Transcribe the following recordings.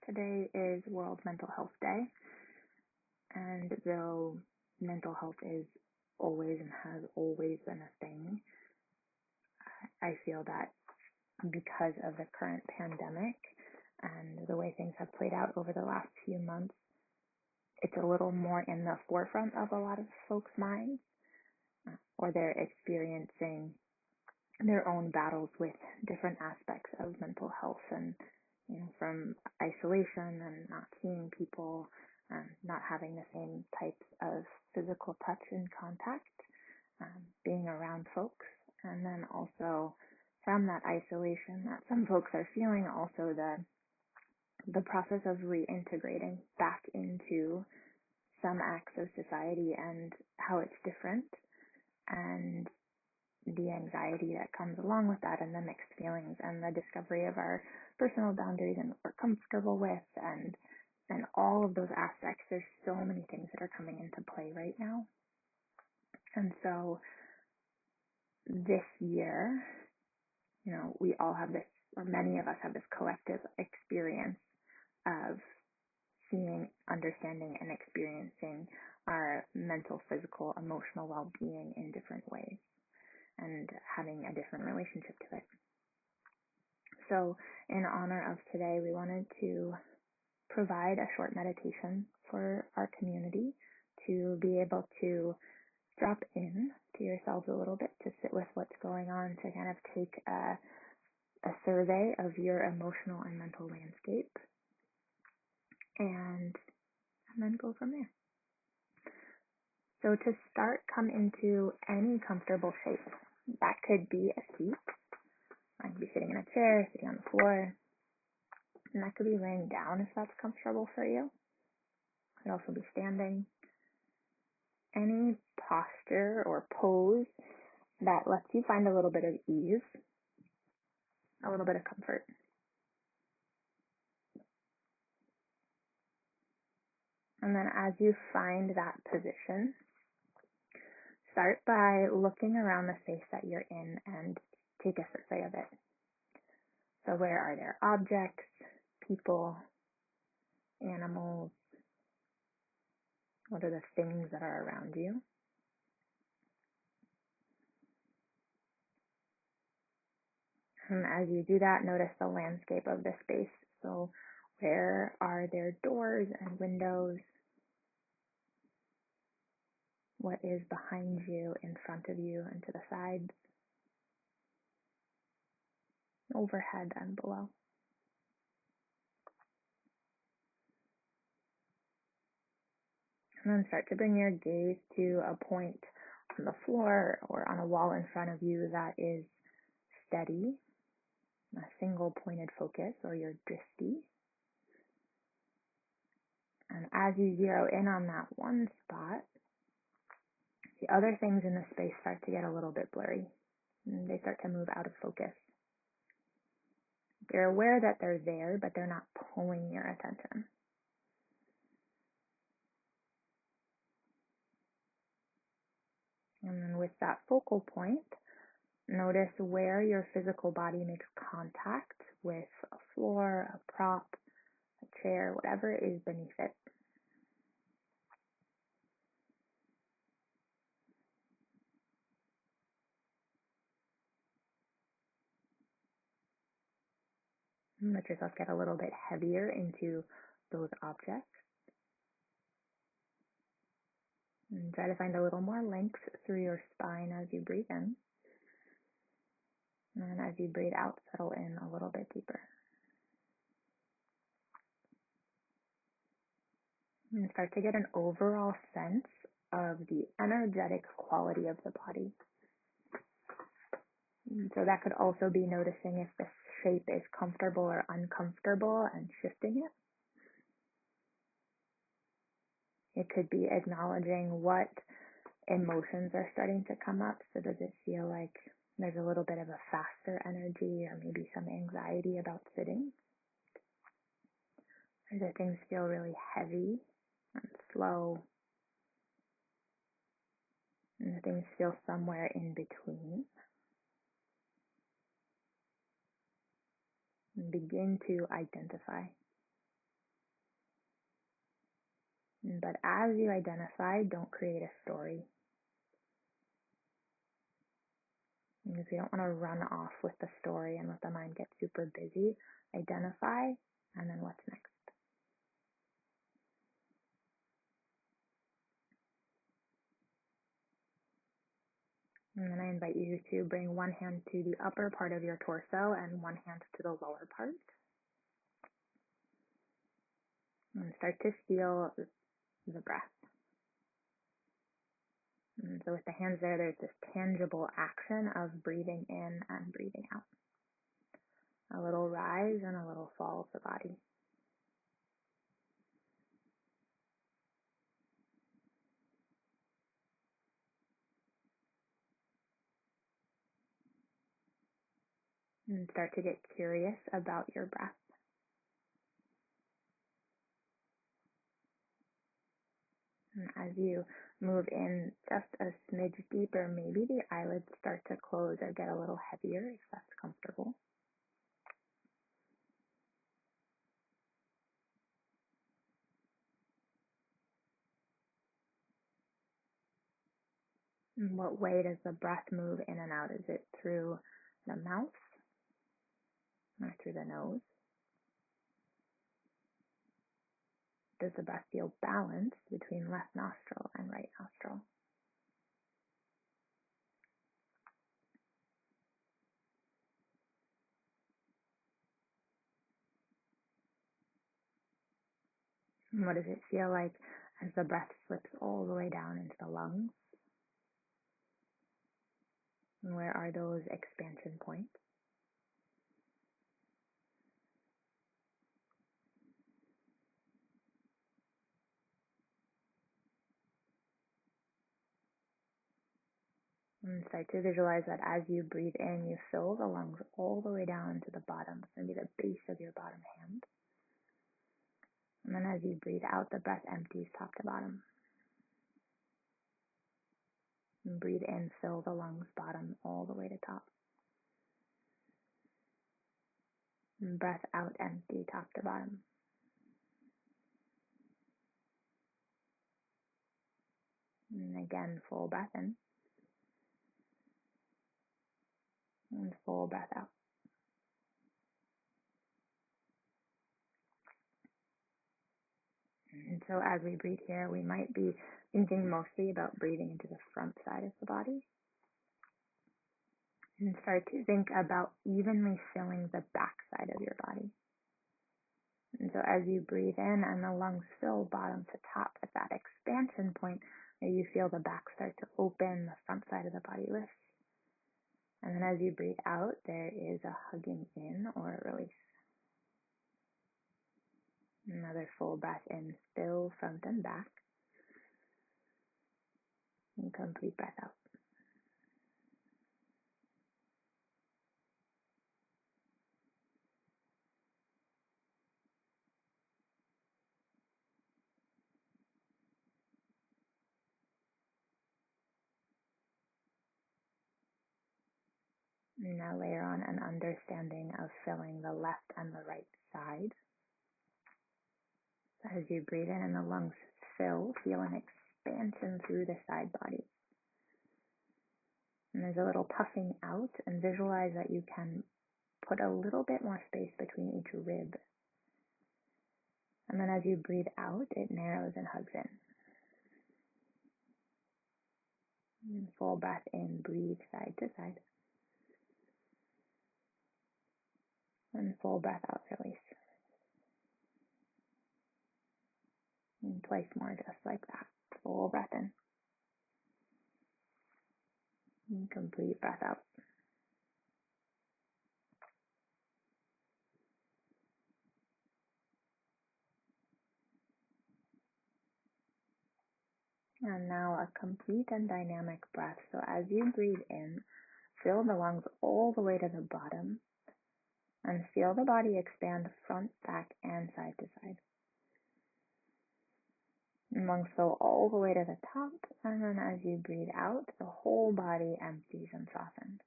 Today is World Mental Health Day, and though mental health is always and has always been a thing, I feel that because of the current pandemic and the way things have played out over the last few months, it's a little more in the forefront of a lot of folks' minds, or they're experiencing their own battles with different aspects of mental health, and from isolation and not seeing people, not having the same types of physical touch and contact, being around folks, and then also from that isolation that some folks are feeling, also the process of reintegrating back into some acts of society and how it's different, and the anxiety that comes along with that, and the mixed feelings, and the discovery of our personal boundaries and what we're comfortable with, and all of those aspects. There's so many things that are coming into play right now. And so this year, we all have this, or many of us have this collective experience of seeing, understanding, and experiencing our mental, physical, emotional well-being in different ways, and having a different relationship to it. So in honor of today, we wanted to provide a short meditation for our community to be able to drop in to yourselves a little bit, to sit with what's going on, to kind of take a survey of your emotional and mental landscape, and then go from there. So to start, come into any comfortable shape. That could be a seat. I could be sitting in a chair, sitting on the floor, and that could be laying down if that's comfortable for you. It could also be standing. Any posture or pose that lets you find a little bit of ease, a little bit of comfort. And then as you find that position, start by looking around the space that you're in and take a survey of it. So where are there objects, people, animals? What are the things that are around you? And as you do that, notice the landscape of the space. So where are there doors and windows? What is behind you, in front of you, and to the sides, overhead and below? And then start to bring your gaze to a point on the floor or on a wall in front of you that is steady, a single pointed focus, or your drishti. And as you zero in on that one spot, the other things in the space start to get a little bit blurry. And they start to move out of focus. You're aware that they're there, but they're not pulling your attention. And then with that focal point, notice where your physical body makes contact with a floor, a prop, a chair, whatever is beneath it. And let yourself get a little bit heavier into those objects. And try to find a little more length through your spine as you breathe in. And as you breathe out, settle in a little bit deeper. And start to get an overall sense of the energetic quality of the body. And so that could also be noticing if the shape is comfortable or uncomfortable and shifting it. It could be acknowledging what emotions are starting to come up. So does it feel like there's a little bit of a faster energy, or maybe some anxiety about sitting? Or do things feel really heavy and slow? And do things feel somewhere in between? And begin to identify. But as you identify, don't create a story. Because we don't want to run off with the story and let the mind get super busy. Identify, and then what's next? And then I invite you to bring one hand to the upper part of your torso and one hand to the lower part. And start to feel the breath. And so with the hands there, there's this tangible action of breathing in and breathing out. A little rise and a little fall of the body. And start to get curious about your breath. And as you move in just a smidge deeper, maybe the eyelids start to close or get a little heavier if that's comfortable. In what way does the breath move in and out? Is it through the mouth or through the nose? Does the breath feel balanced between left nostril and right nostril? And what does it feel like as the breath slips all the way down into the lungs? And where are those expansion points? And start to visualize that as you breathe in, you fill the lungs all the way down to the bottom, maybe the base of your bottom hand. And then as you breathe out, the breath empties top to bottom. And breathe in, fill the lungs bottom all the way to top. And breath out, empty top to bottom. And again, full breath in. And full breath out. And so as we breathe here, we might be thinking mostly about breathing into the front side of the body. And start to think about evenly filling the back side of your body. And so as you breathe in and the lungs fill bottom to top at that expansion point, you feel the back start to open, the front side of the body lifts. And then as you breathe out, there is a hugging in or a release. Another full breath in, fill front and back. And complete breath out. And now layer on an understanding of filling the left and the right side. As you breathe in and the lungs fill, feel an expansion through the side body. And there's a little puffing out, and visualize that you can put a little bit more space between each rib. And then as you breathe out, it narrows and hugs in. And full breath in, breathe side to side. And full breath out, release. And twice more just like that. Full breath in. And complete breath out. And now a complete and dynamic breath. So as you breathe in, fill the lungs all the way to the bottom. And feel the body expand front, back, and side to side. And lungs fill all the way to the top, and then as you breathe out, the whole body empties and softens.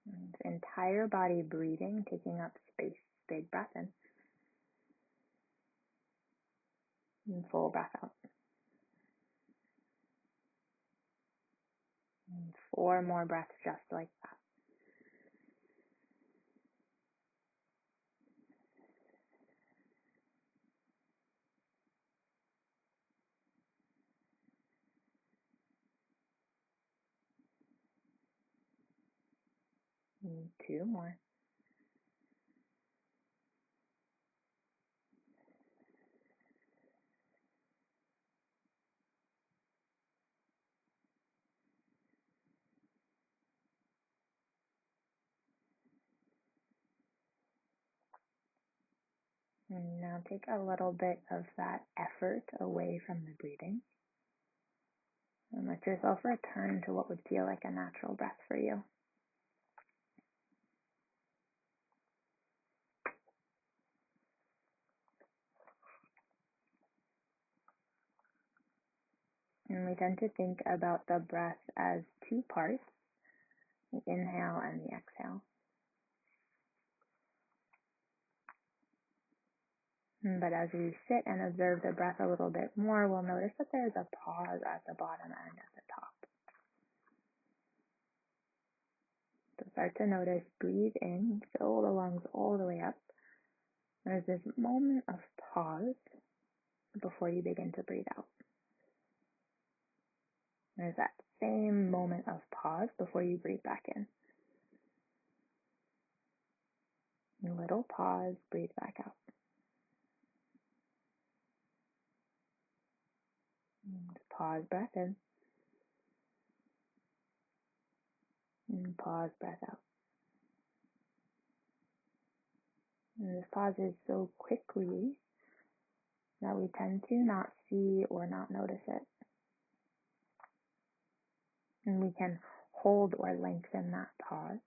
And entire body breathing, taking up space. Big breath in. And full breath out. And 4 more breaths just like that. And 2 more. And now take a little bit of that effort away from the breathing. And let yourself return to what would feel like a natural breath for you. And we tend to think about the breath as 2 parts, the inhale and the exhale. But as we sit and observe the breath a little bit more, we'll notice that there's a pause at the bottom and at the top. So start to notice, breathe in, fill the lungs all the way up. There's this moment of pause before you begin to breathe out. There's that same moment of pause before you breathe back in. A little pause, breathe back out. And pause, breath in. And pause, breath out. And this pauses so quickly that we tend to not see or not notice it. And we can hold or lengthen that pause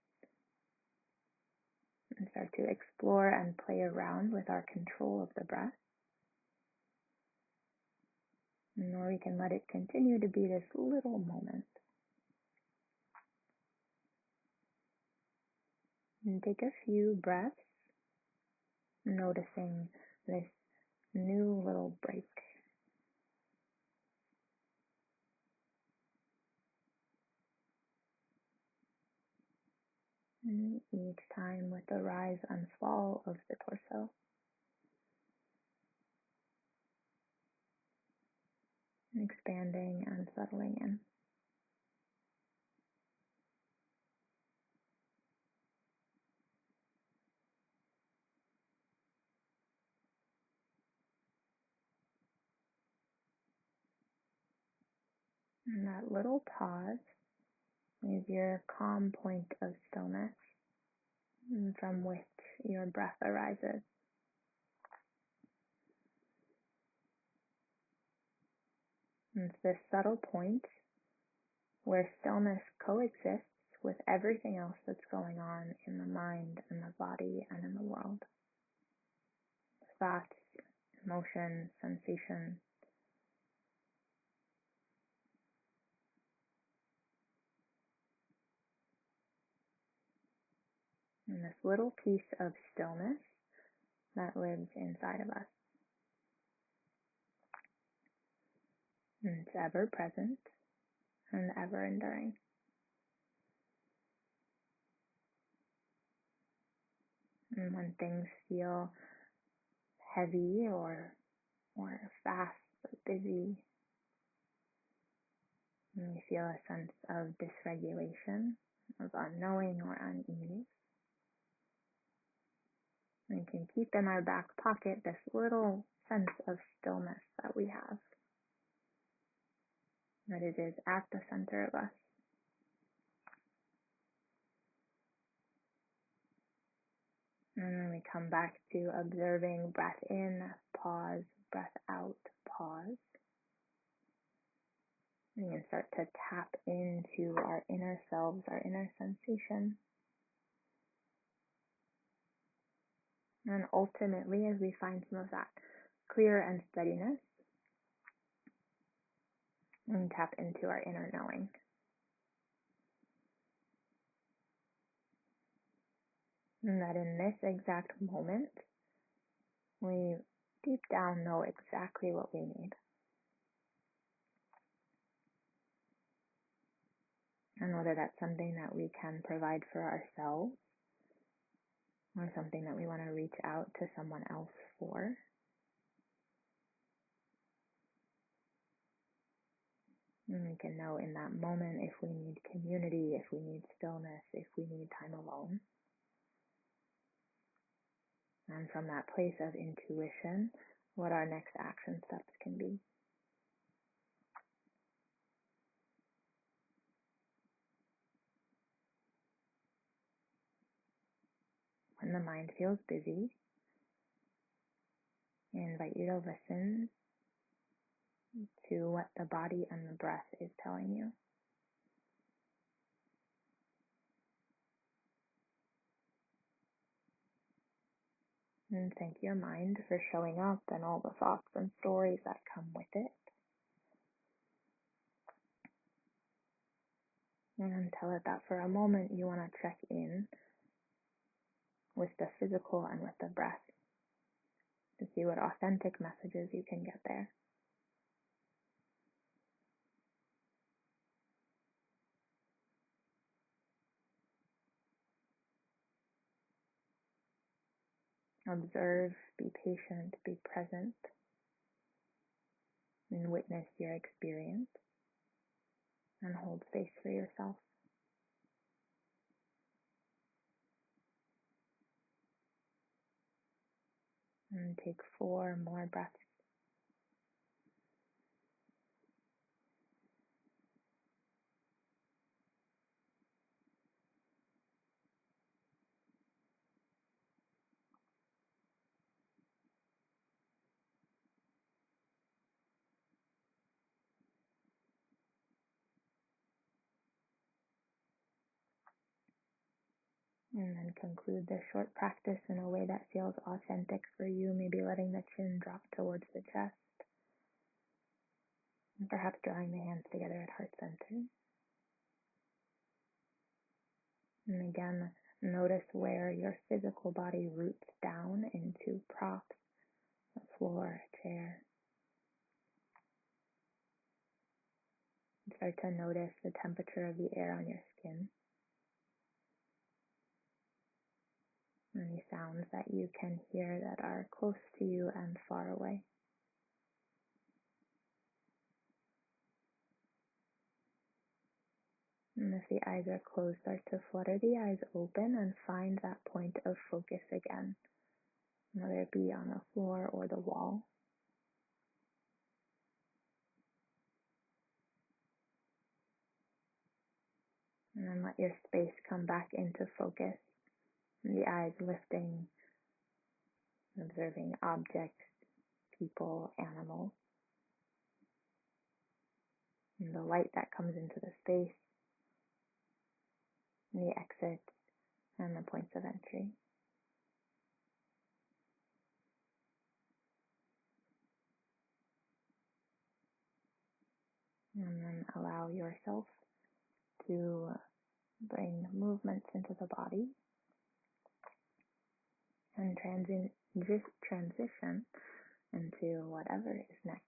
and start to explore and play around with our control of the breath. Or we can let it continue to be this little moment. And take a few breaths, noticing this new little break. And each time with the rise and fall of the torso. Expanding and settling in. And that little pause is your calm point of stillness from which your breath arises. It's this subtle point where stillness coexists with everything else that's going on in the mind and the body and in the world. Thoughts, emotions, sensations. And this little piece of stillness that lives inside of us. And it's ever present and ever enduring. And when things feel heavy or fast or busy, and we feel a sense of dysregulation, of unknowing or unease, we can keep in our back pocket this little sense of stillness that we have, that it is at the center of us. And then we come back to observing breath in, pause, breath out, pause. And we can start to tap into our inner selves, our inner sensation. And ultimately, as we find some of that clear and steadiness, and tap into our inner knowing. And that in this exact moment, we deep down know exactly what we need. And whether that's something that we can provide for ourselves or something that we want to reach out to someone else for. And we can know in that moment if we need community, if we need stillness, if we need time alone. And from that place of intuition, what our next action steps can be. When the mind feels busy, I invite you to listen to what the body and the breath is telling you. And thank your mind for showing up and all the thoughts and stories that come with it. And tell it that for a moment you want to check in with the physical and with the breath to see what authentic messages you can get there. Observe, be patient, be present, and witness your experience, and hold space for yourself. And take 4 more breaths. And then conclude this short practice in a way that feels authentic for you, maybe letting the chin drop towards the chest, and perhaps drawing the hands together at heart center. And again, notice where your physical body roots down into props, the floor, chair. Start to notice the temperature of the air on your skin. Any sounds that you can hear that are close to you and far away. And if the eyes are closed, start to flutter the eyes open and find that point of focus again, whether it be on the floor or the wall. And then let your space come back into focus. And the eyes lifting, observing objects, people, animals. And the light that comes into the space, and the exits, and the points of entry. And then allow yourself to bring movements into the body and transition into whatever is next.